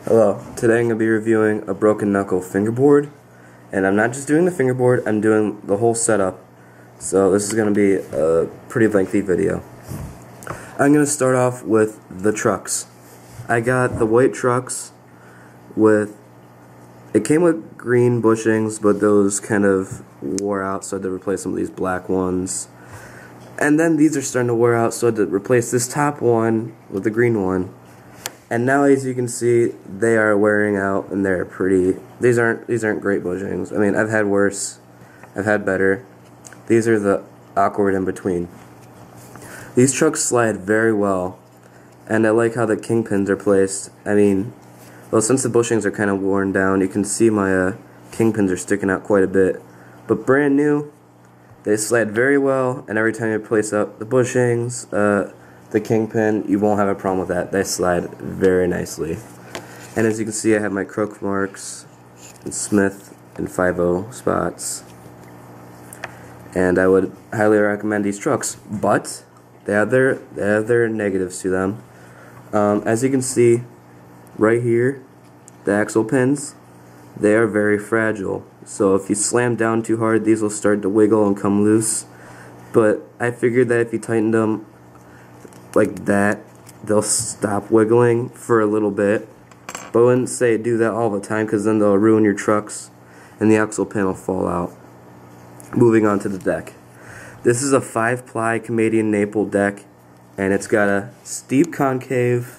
Hello, today I'm going to be reviewing a broken knuckle fingerboard, and I'm not just doing the fingerboard, I'm doing the whole setup, so this is going to be a pretty lengthy video. I'm going to start off with the trucks. I got the white trucks it came with green bushings, but those kind of wore out, so I had to replace some of these black ones. And then these are starting to wear out, so I had to replace this top one with the green one. And now, as you can see, they are wearing out, and they're pretty. These aren't great bushings. I mean, I've had worse, I've had better. These are the awkward in between. These trucks slide very well, and I like how the kingpins are placed. I mean, well, since the bushings are kind of worn down, you can see my kingpins are sticking out quite a bit. But brand new, they slide very well, and every time you place up the bushings, the kingpin, you won't have a problem with that. They slide very nicely. And as you can see, I have my crook marks and Smith and 5/0 spots. And I would highly recommend these trucks, but they have their negatives to them. As you can see right here, the axle pins, they are very fragile. So if you slam down too hard, these will start to wiggle and come loose. But I figured that if you tightened them like that, they'll stop wiggling for a little bit. But I wouldn't say do that all the time, because then they'll ruin your trucks and the axle pin will fall out. Moving on to the deck. This is a 5-ply Canadian maple deck, and it's got a steep concave,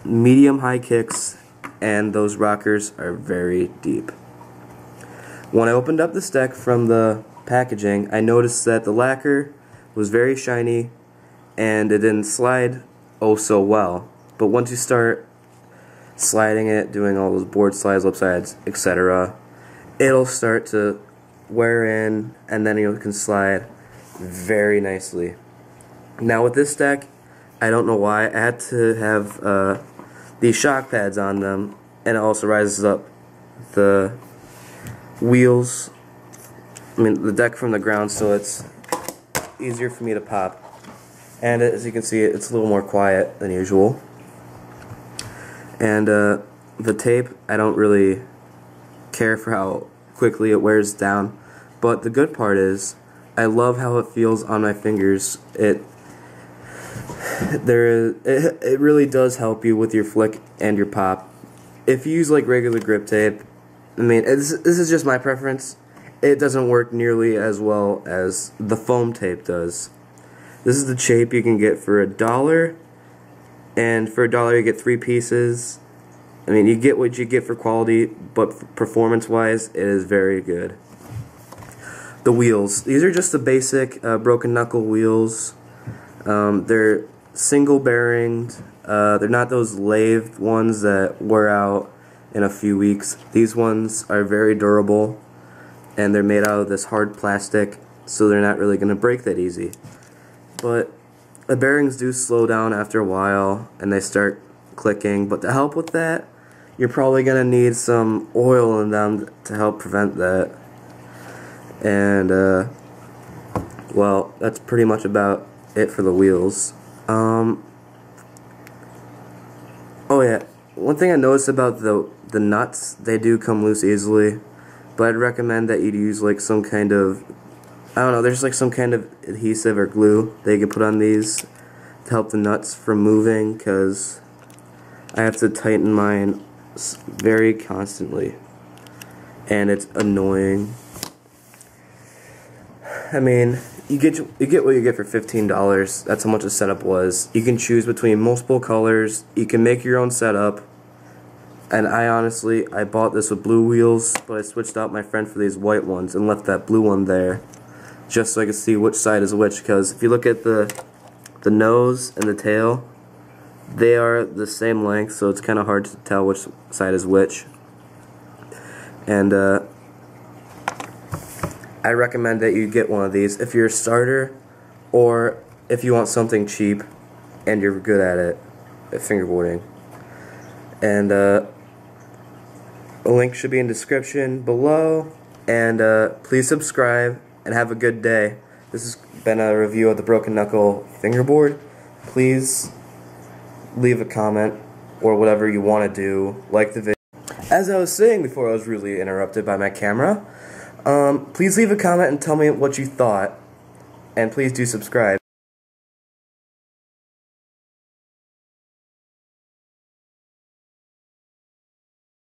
medium high kicks, and those rockers are very deep. When I opened up this deck from the packaging, I noticed that the lacquer was very shiny and it didn't slide oh so well. But once you start sliding it, doing all those board slides, lip sides, etc., it'll start to wear in, and then you can slide very nicely. Now with this deck, I don't know why, I had to have these shock pads on them, and it also rises up the wheels, the deck from the ground, so it's easier for me to pop. And as you can see, it's a little more quiet than usual. And the tape, I don't really care for how quickly it wears down, but the good part is I love how it feels on my fingers. It really does help you with your flick and your pop. If you use like regular grip tape, I mean, this is just my preference, it doesn't work nearly as well as the foam tape does. This is the tape you can get for $1, and for $1 you get 3 pieces. I mean, you get what you get for quality, but performance-wise, it is very good. The wheels. These are just the basic broken knuckle wheels. They're single bearinged. They're not those lathed ones that wear out in a few weeks. These ones are very durable, and they're made out of this hard plastic, so they're not really going to break that easy. But the bearings do slow down after a while, and they start clicking. But to help with that, you're probably going to need some oil in them to help prevent that. And, well, that's pretty much about it for the wheels. Oh yeah, one thing I noticed about the nuts, they do come loose easily, but I'd recommend that you'd use like some kind of, I don't know, there's like some kind of adhesive or glue that you can put on these to help the nuts from moving, because I have to tighten mine very constantly, and it's annoying. I mean, you get what you get for $15. That's how much the setup was. You can choose between multiple colors. You can make your own setup. And I bought this with blue wheels, but I switched out my friend for these white ones and left that blue one there, just so I could see which side is which. Because if you look at the nose and the tail, they are the same length, so it's kind of hard to tell which side is which. And I recommend that you get one of these if you're a starter, or if you want something cheap and you're good at fingerboarding. And a link should be in the description below. And please subscribe and have a good day. This has been a review of the broken knuckle fingerboard. Please leave a comment or whatever you want to do, like the video. As I was saying before I was rudely interrupted by my camera, please leave a comment and tell me what you thought, and please do subscribe.